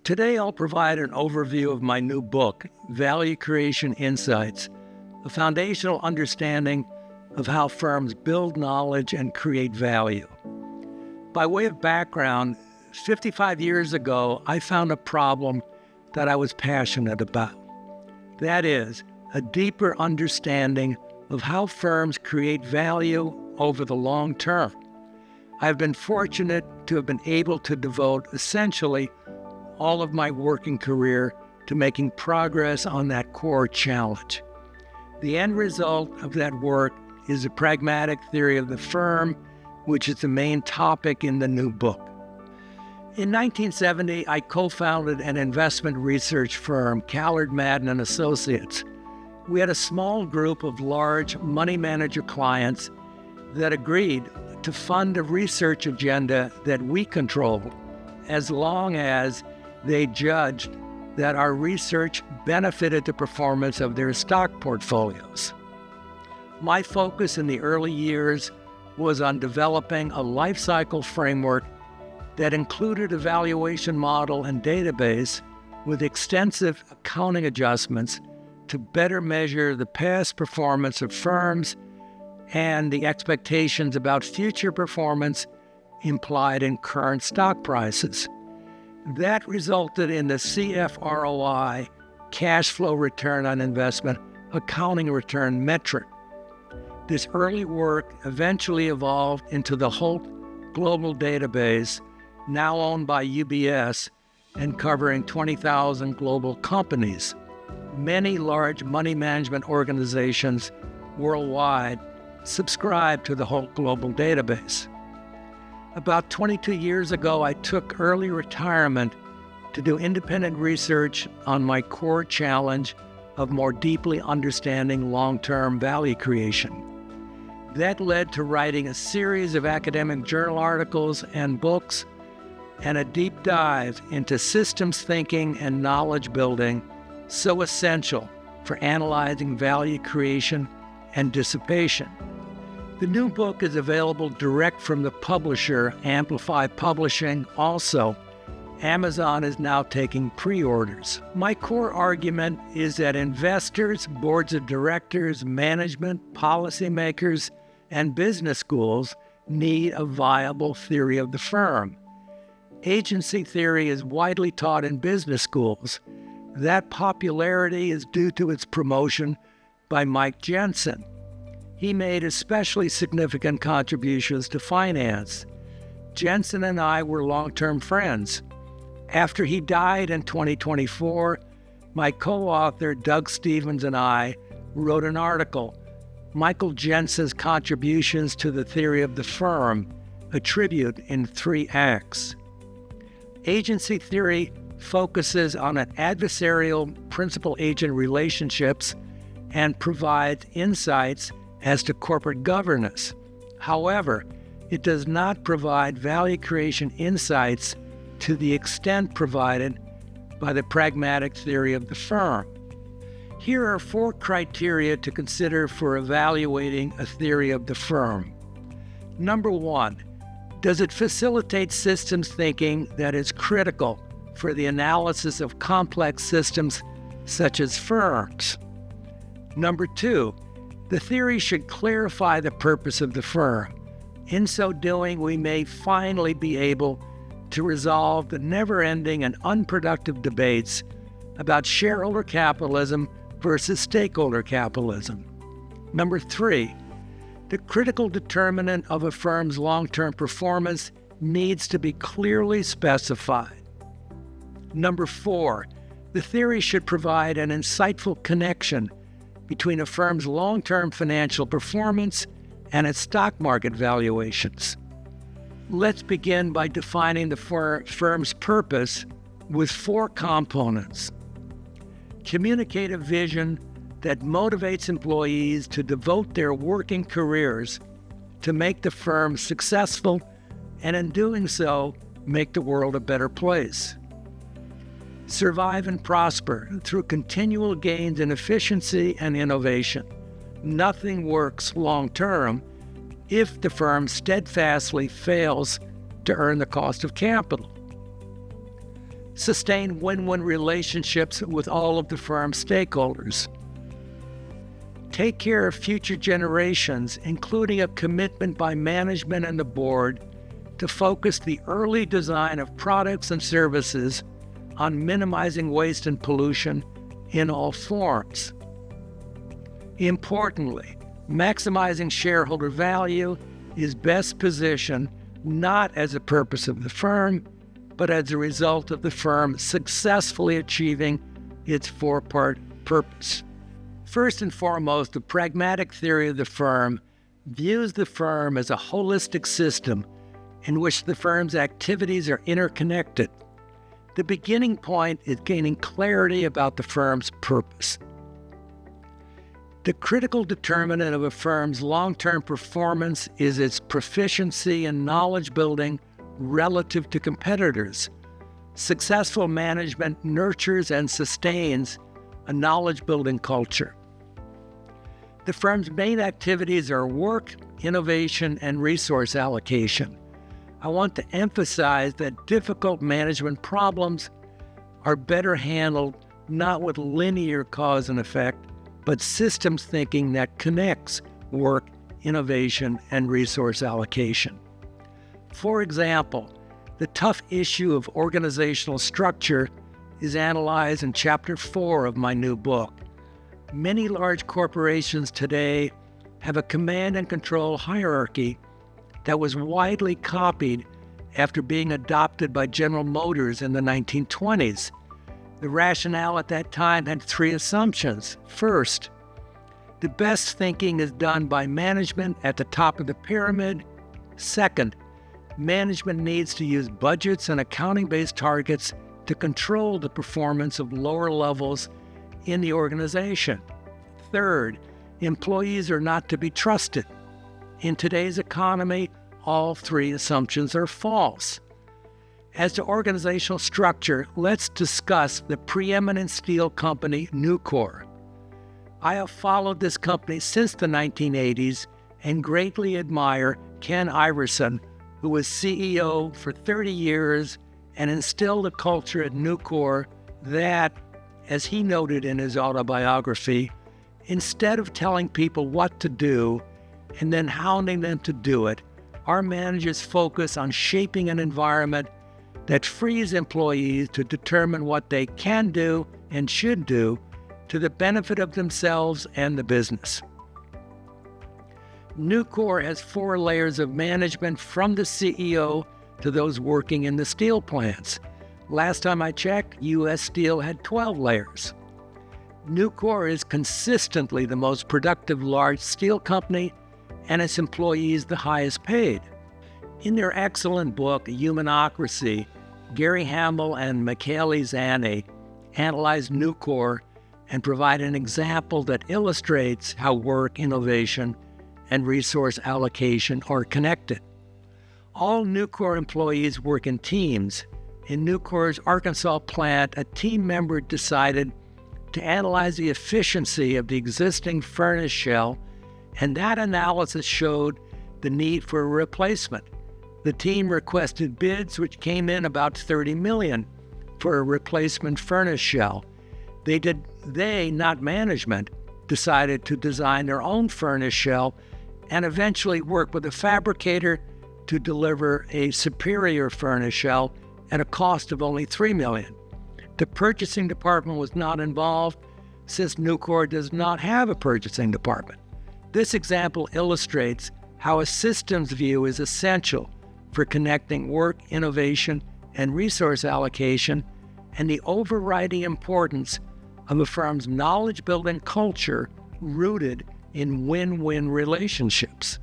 Today, I'll provide an overview of my new book, Value Creation Insights, a foundational understanding of how firms build knowledge and create value. By way of background, 55 years ago, I found a problem that I was passionate about. That is, a deeper understanding of how firms create value over the long term. I've been fortunate to have been able to devote essentially all of my working career to making progress on that core challenge. The end result of that work is a pragmatic theory of the firm, which is the main topic in the new book. In 1970, I co-founded an investment research firm, Callard Madden & Associates. We had a small group of large money manager clients that agreed to fund a research agenda that we controlled, as long as they judged that our research benefited the performance of their stock portfolios. My focus in the early years was on developing a life cycle framework that included a valuation model and database with extensive accounting adjustments to better measure the past performance of firms and the expectations about future performance implied in current stock prices. That resulted in the CFROI, cash flow return on investment, accounting return metric. This early work eventually evolved into the Holt Global Database, now owned by UBS and covering 20,000 global companies. Many large money management organizations worldwide subscribe to the Holt Global Database. About 22 years ago, I took early retirement to do independent research on my core challenge of more deeply understanding long-term value creation. That led to writing a series of academic journal articles and books and a deep dive into systems thinking and knowledge building, so essential for analyzing value creation and dissipation. The new book is available direct from the publisher, Amplify Publishing. Also, Amazon is now taking pre-orders. My core argument is that investors, boards of directors, management, policymakers, and business schools need a viable theory of the firm. Agency theory is widely taught in business schools. That popularity is due to its promotion by Mike Jensen. He made especially significant contributions to finance. Jensen and I were long-term friends. After he died in 2024, my co-author Doug Stevens and I wrote an article, Michael Jensen's Contributions to the Theory of the Firm, a tribute in 3 acts. Agency theory focuses on an adversarial principal-agent relationships and provides insights as to corporate governance. However, it does not provide value creation insights to the extent provided by the pragmatic theory of the firm. Here are 4 criteria to consider for evaluating a theory of the firm. Number 1, does it facilitate systems thinking that is critical for the analysis of complex systems such as firms? Number 2, the theory should clarify the purpose of the firm. In so doing, we may finally be able to resolve the never-ending and unproductive debates about shareholder capitalism versus stakeholder capitalism. Number 3, the critical determinant of a firm's long-term performance needs to be clearly specified. Number 4, the theory should provide an insightful connection between a firm's long-term financial performance and its stock market valuations. Let's begin by defining the firm's purpose with 4 components. Communicate a vision that motivates employees to devote their working careers to make the firm successful and in doing so, make the world a better place. Survive and prosper through continual gains in efficiency and innovation. Nothing works long-term if the firm steadfastly fails to earn the cost of capital. sustain win-win relationships with all of the firm's stakeholders, take care of future generations, including a commitment by management and the board to focus the early design of products and services on minimizing waste and pollution in all forms. Importantly, maximizing shareholder value is best positioned not as a purpose of the firm, but as a result of the firm successfully achieving its four-part purpose. First and foremost, the pragmatic theory of the firm views the firm as a holistic system in which the firm's activities are interconnected. The beginning point is gaining clarity about the firm's purpose. The critical determinant of a firm's long-term performance is its proficiency in knowledge building relative to competitors. Successful management nurtures and sustains a knowledge-building culture. The firm's main activities are work, innovation, and resource allocation. I want to emphasize that difficult management problems are better handled not with linear cause and effect, but systems thinking that connects work, innovation, and resource allocation. For example, the tough issue of organizational structure is analyzed in Chapter 4 of my new book. Many large corporations today have a command and control hierarchy that was widely copied after being adopted by General Motors in the 1920s. The rationale at that time had three assumptions. First, the best thinking is done by management at the top of the pyramid. Second, management needs to use budgets and accounting-based targets to control the performance of lower levels in the organization. Third, employees are not to be trusted. In today's economy, all three assumptions are false. As to organizational structure, let's discuss the preeminent steel company, Nucor. I have followed this company since the 1980s and greatly admire Ken Iverson, who was CEO for 30 years and instilled a culture at Nucor that, as he noted in his autobiography, instead of telling people what to do and then hounding them to do it, our managers focus on shaping an environment that frees employees to determine what they can do and should do to the benefit of themselves and the business. Nucor has 4 layers of management, from the CEO to those working in the steel plants. Last time I checked, U.S. Steel had 12 layers. Nucor is consistently the most productive large steel company, and its employees the highest paid. In their excellent book, Humanocracy, Gary Hamel and Michele Zani analyze Nucor and provide an example that illustrates how work, innovation, and resource allocation are connected. All Nucor employees work in teams. In Nucor's Arkansas plant, a team member decided to analyze the efficiency of the existing furnace shell, and that analysis showed the need for a replacement. The team requested bids, which came in about $30 million for a replacement furnace shell. They, not management, decided to design their own furnace shell and eventually work with a fabricator to deliver a superior furnace shell at a cost of only $3 million. The purchasing department was not involved, since Nucor does not have a purchasing department. This example illustrates how a systems view is essential for connecting work, innovation, and resource allocation, and the overriding importance of a firm's knowledge-building culture rooted in win-win relationships.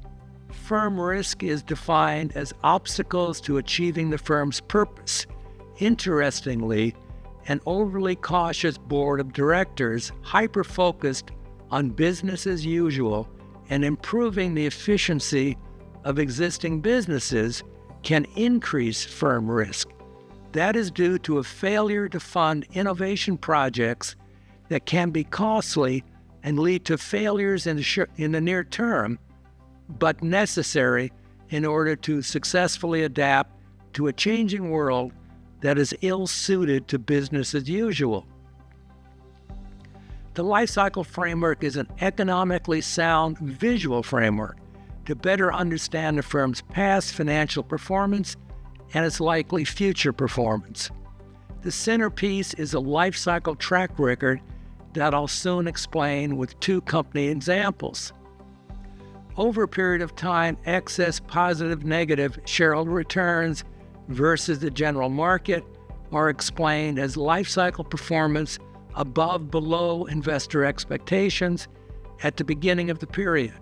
Firm risk is defined as obstacles to achieving the firm's purpose. Interestingly, an overly cautious board of directors, hyper-focused on business as usual and improving the efficiency of existing businesses, can increase firm risk. That is due to a failure to fund innovation projects that can be costly and lead to failures in the near term, but necessary in order to successfully adapt to a changing world that is ill-suited to business as usual. The life cycle framework is an economically sound visual framework to better understand the firm's past financial performance and its likely future performance. The centerpiece is a life cycle track record that I'll soon explain with two company examples. Over a period of time, excess positive-negative shareholder returns versus the general market are explained as life cycle performance above/below investor expectations at the beginning of the period.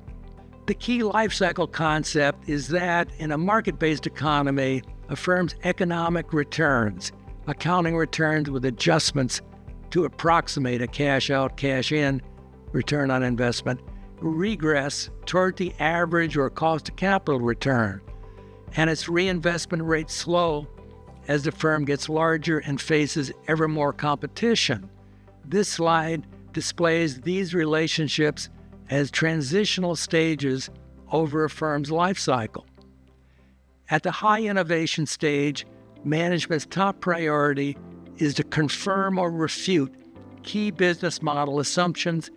The key life cycle concept is that in a market-based economy, a firm's economic returns, accounting returns with adjustments to approximate a cash-out, cash-in return on investment, regress toward the average or cost of capital return, and its reinvestment rate slow as the firm gets larger and faces ever more competition. This slide displays these relationships as transitional stages over a firm's life cycle. At the high innovation stage, management's top priority is to confirm or refute key business model assumptions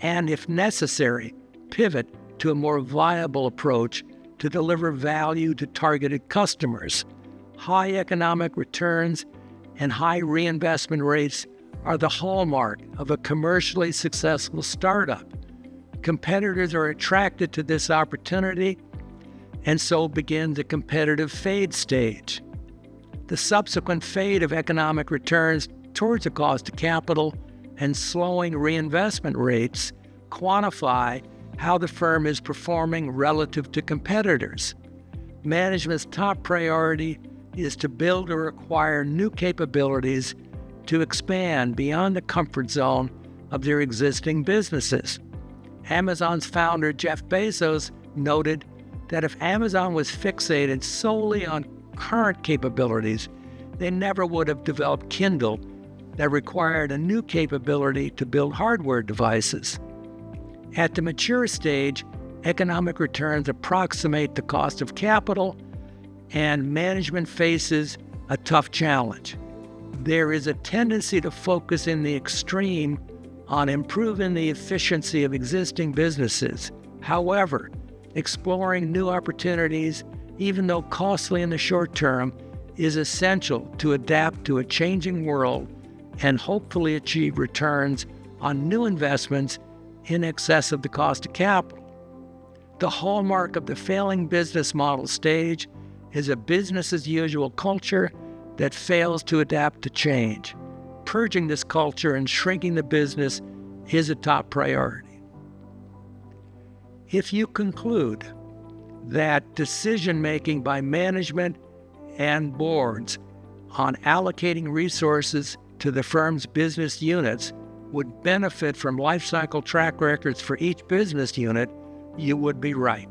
and, if necessary, pivot to a more viable approach to deliver value to targeted customers. High economic returns and high reinvestment rates are the hallmark of a commercially successful startup. Competitors are attracted to this opportunity, and so begins the competitive fade stage. The subsequent fade of economic returns towards the cost of capital and slowing reinvestment rates quantify how the firm is performing relative to competitors. Management's top priority is to build or acquire new capabilities to expand beyond the comfort zone of their existing businesses. Amazon's founder, Jeff Bezos, noted that if Amazon was fixated solely on current capabilities, they never would have developed Kindle that required a new capability to build hardware devices. At the mature stage, economic returns approximate the cost of capital, and management faces a tough challenge. There is a tendency to focus in the extreme on improving the efficiency of existing businesses. However, exploring new opportunities, even though costly in the short term, is essential to adapt to a changing world and hopefully achieve returns on new investments in excess of the cost of capital. The hallmark of the failing business model stage is a business-as-usual culture that fails to adapt to change. Purging this culture and shrinking the business is a top priority. If you conclude that decision-making by management and boards on allocating resources to the firm's business units would benefit from life cycle track records for each business unit, you would be right.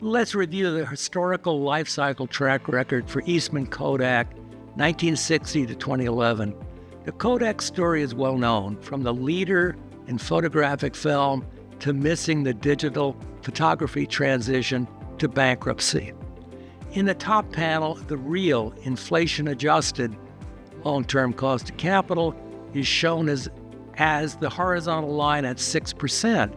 Let's review the historical life cycle track record for Eastman Kodak, 1960 to 2011. The Kodak story is well known, from the leader in photographic film to missing the digital photography transition to bankruptcy. In the top panel, the real inflation-adjusted long-term cost of capital is shown as the horizontal line at 6%.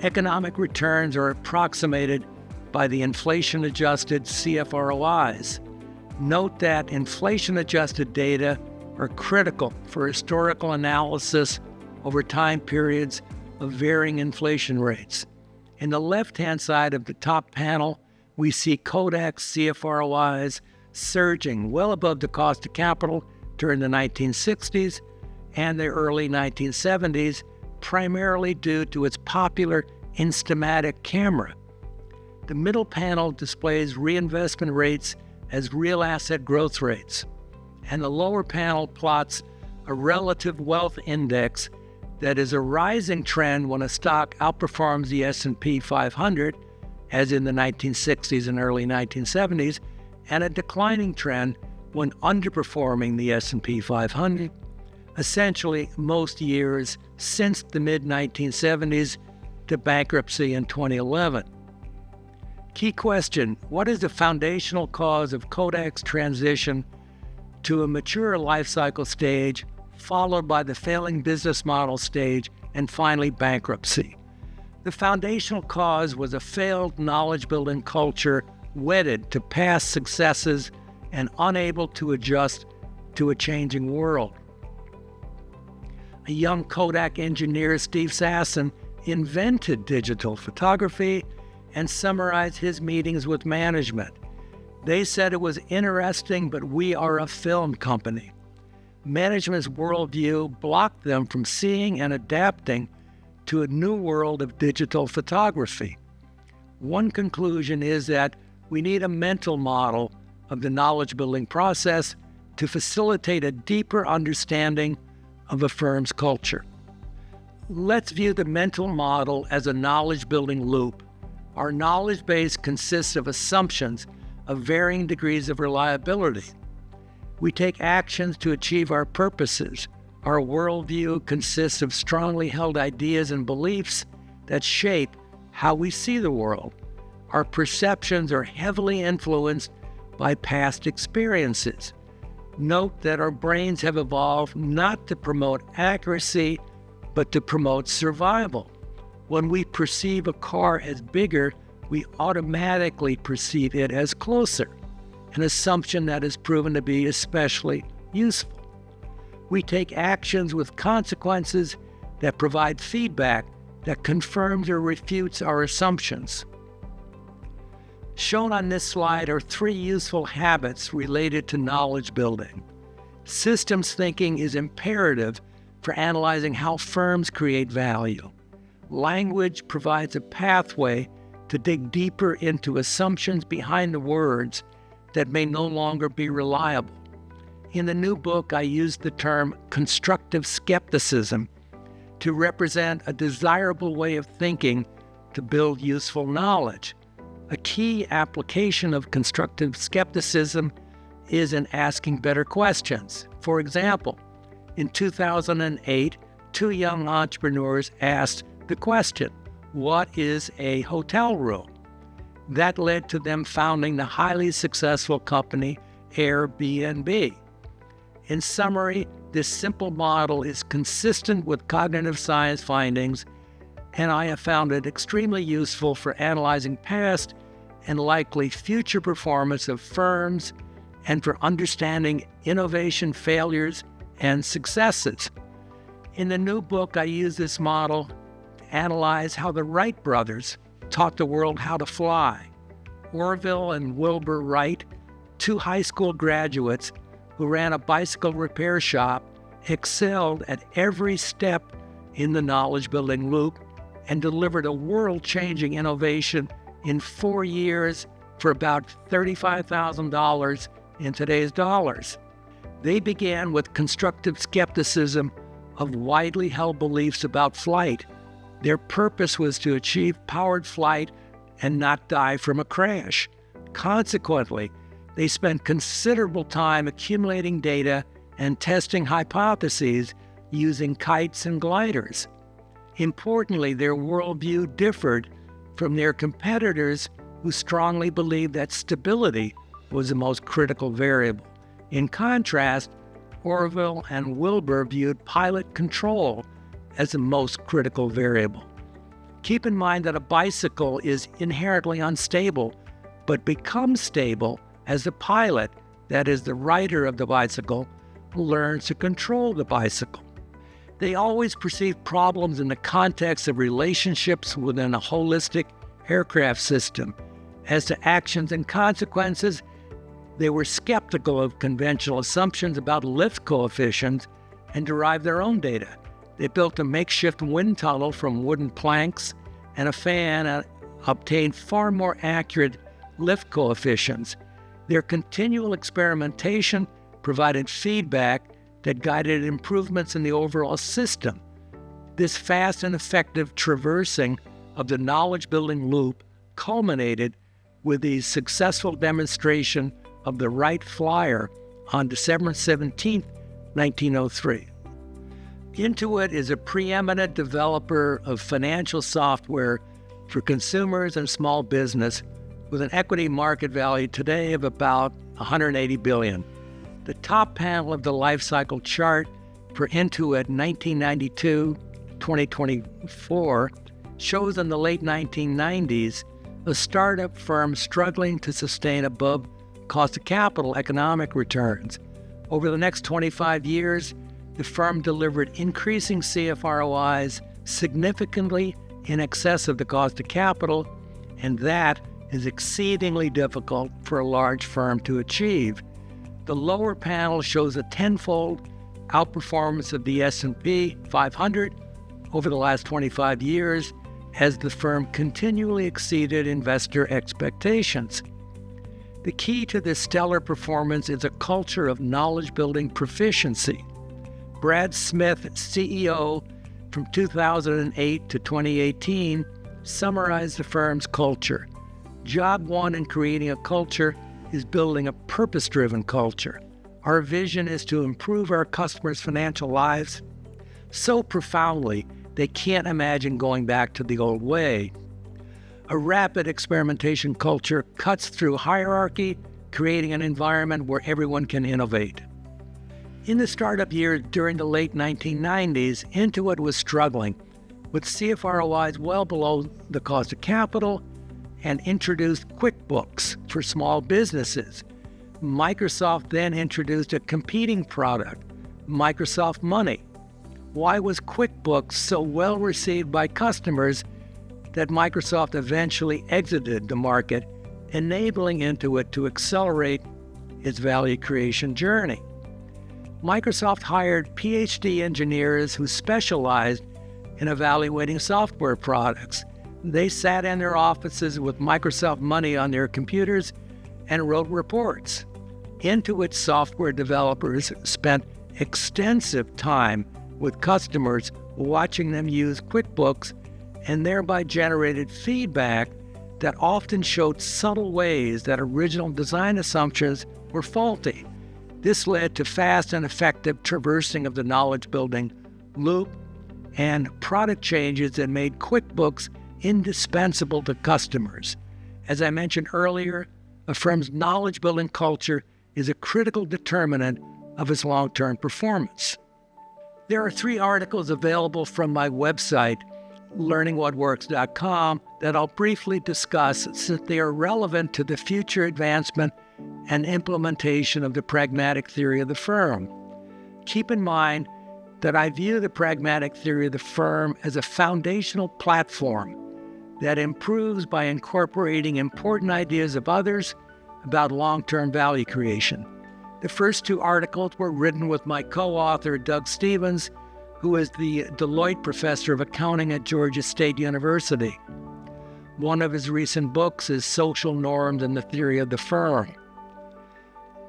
Economic returns are approximated by the inflation-adjusted CFROIs. Note that inflation-adjusted data are critical for historical analysis over time periods of varying inflation rates. In the left-hand side of the top panel, we see Kodak's CFROIs surging well above the cost of capital during the 1960s and the early 1970s, primarily due to its popular Instamatic camera. The middle panel displays reinvestment rates as real asset growth rates, and the lower panel plots a relative wealth index that is a rising trend when a stock outperforms the S&P 500, as in the 1960s and early 1970s, and a declining trend when underperforming the S&P 500, essentially most years since the mid-1970s to bankruptcy in 2011. Key question: what is the foundational cause of Kodak's transition to a mature life cycle stage, followed by the failing business model stage, and finally bankruptcy. The foundational cause was a failed knowledge-building culture wedded to past successes and unable to adjust to a changing world. A young Kodak engineer, Steve Sasson, invented digital photography and summarized his meetings with management. They said it was interesting, but we are a film company. Management's worldview blocked them from seeing and adapting to a new world of digital photography. One conclusion is that we need a mental model of the knowledge-building process to facilitate a deeper understanding of a firm's culture. Let's view the mental model as a knowledge-building loop. Our knowledge base consists of assumptions of varying degrees of reliability. We take actions to achieve our purposes. Our worldview consists of strongly held ideas and beliefs that shape how we see the world. Our perceptions are heavily influenced by past experiences. Note that our brains have evolved not to promote accuracy, but to promote survival. When we perceive a car as bigger, we automatically perceive it as closer, an assumption that has proven to be especially useful. We take actions with consequences that provide feedback that confirms or refutes our assumptions. Shown on this slide are 3 useful habits related to knowledge building. Systems thinking is imperative for analyzing how firms create value. Language provides a pathway to dig deeper into assumptions behind the words that may no longer be reliable. In the new book, I use the term constructive skepticism to represent a desirable way of thinking to build useful knowledge. A key application of constructive skepticism is in asking better questions. For example, in 2008, 2 young entrepreneurs asked the question, "What is a hotel room?" That led to them founding the highly successful company Airbnb. In summary, this simple model is consistent with cognitive science findings, and I have found it extremely useful for analyzing past and likely future performance of firms and for understanding innovation failures and successes. In the new book, I use this model to analyze how the Wright brothers taught the world how to fly. Orville and Wilbur Wright, 2 high school graduates who ran a bicycle repair shop, excelled at every step in the knowledge-building loop and delivered a world-changing innovation in 4 years for about $35,000 in today's dollars. They began with constructive skepticism of widely held beliefs about flight. Their purpose was to achieve powered flight and not die from a crash. Consequently, they spent considerable time accumulating data and testing hypotheses using kites and gliders. Importantly, their worldview differed from their competitors who strongly believed that stability was the most critical variable. In contrast, Orville and Wilbur viewed pilot control as the most critical variable. Keep in mind that a bicycle is inherently unstable, but becomes stable as the pilot, that is the rider of the bicycle, learns to control the bicycle. They always perceived problems in the context of relationships within a holistic aircraft system. As to actions and consequences, they were skeptical of conventional assumptions about lift coefficients and derived their own data. They built a makeshift wind tunnel from wooden planks and a fan and obtained far more accurate lift coefficients. Their continual experimentation provided feedback that guided improvements in the overall system. This fast and effective traversing of the knowledge-building loop culminated with the successful demonstration of the Wright Flyer on December 17, 1903. Intuit is a preeminent developer of financial software for consumers and small business with an equity market value today of about $180 billion. The top panel of the life cycle chart for Intuit 1992-2024 shows in the late 1990s a startup firm struggling to sustain above cost of capital economic returns. Over the next 25 years, the firm delivered increasing CFROIs significantly in excess of the cost of capital, and that is exceedingly difficult for a large firm to achieve. The lower panel shows a tenfold outperformance of the S&P 500 over the last 25 years as the firm continually exceeded investor expectations. The key to this stellar performance is a culture of knowledge-building proficiency. Brad Smith, CEO from 2008 to 2018, summarized the firm's culture. Job one in creating a culture is building a purpose-driven culture. Our vision is to improve our customers' financial lives so profoundly they can't imagine going back to the old way. A rapid experimentation culture cuts through hierarchy, creating an environment where everyone can innovate. In the startup years during the late 1990s, Intuit was struggling with CFROIs well below the cost of capital and introduced QuickBooks for small businesses. Microsoft then introduced a competing product, Microsoft Money. Why was QuickBooks so well received by customers that Microsoft eventually exited the market, enabling Intuit to accelerate its value creation journey? Microsoft hired PhD engineers who specialized in evaluating software products. They sat in their offices with Microsoft Money on their computers and wrote reports. Intuit software developers spent extensive time with customers watching them use QuickBooks and thereby generated feedback that often showed subtle ways that original design assumptions were faulty. This led to fast and effective traversing of the knowledge-building loop and product changes that made QuickBooks indispensable to customers. As I mentioned earlier, a firm's knowledge-building culture is a critical determinant of its long-term performance. There are 3 articles available from my website, learningwhatworks.com, that I'll briefly discuss since they are relevant to the future advancement and implementation of the pragmatic theory of the firm. Keep in mind that I view the pragmatic theory of the firm as a foundational platform that improves by incorporating important ideas of others about long-term value creation. The first 2 articles were written with my co-author, Doug Stevens, who is the Deloitte Professor of Accounting at Georgia State University. One of his recent books is Social Norms and the Theory of the Firm.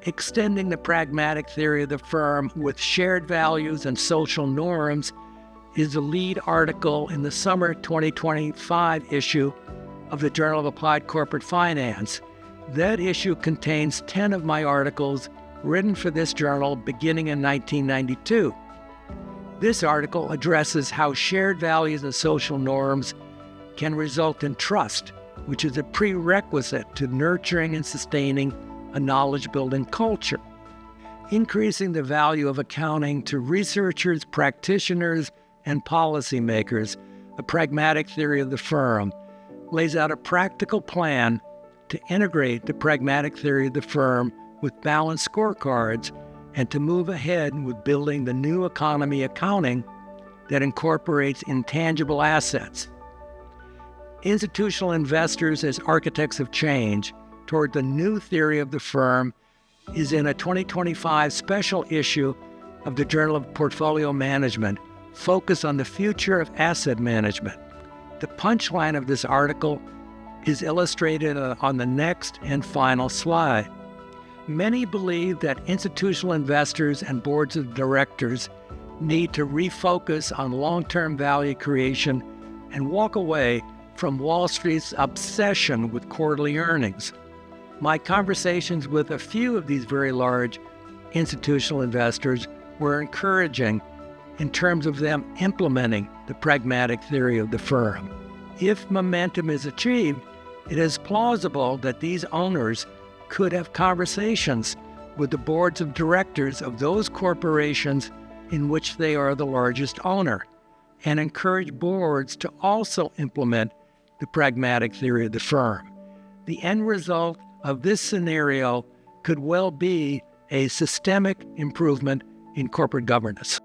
Extending the pragmatic theory of the firm with shared values and social norms is the lead article in the summer 2025 issue of the Journal of Applied Corporate Finance. That issue contains 10 of my articles written for this journal beginning in 1992. This article addresses how shared values and social norms can result in trust, which is a prerequisite to nurturing and sustaining a knowledge-building culture. Increasing the value of accounting to researchers, practitioners, and policymakers, a pragmatic theory of the firm, lays out a practical plan to integrate the pragmatic theory of the firm with balanced scorecards and to move ahead with building the new economy accounting that incorporates intangible assets. Institutional investors as architects of change toward the new theory of the firm is in a 2025 special issue of the Journal of Portfolio Management, focused on the future of asset management. The punchline of this article is illustrated on the next and final slide. Many believe that institutional investors and boards of directors need to refocus on long-term value creation and walk away from Wall Street's obsession with quarterly earnings. My conversations with a few of these very large institutional investors were encouraging in terms of them implementing the pragmatic theory of the firm. If momentum is achieved, it is plausible that these owners could have conversations with the boards of directors of those corporations in which they are the largest owner, and encourage boards to also implement the pragmatic theory of the firm. The end result of this scenario could well be a systemic improvement in corporate governance.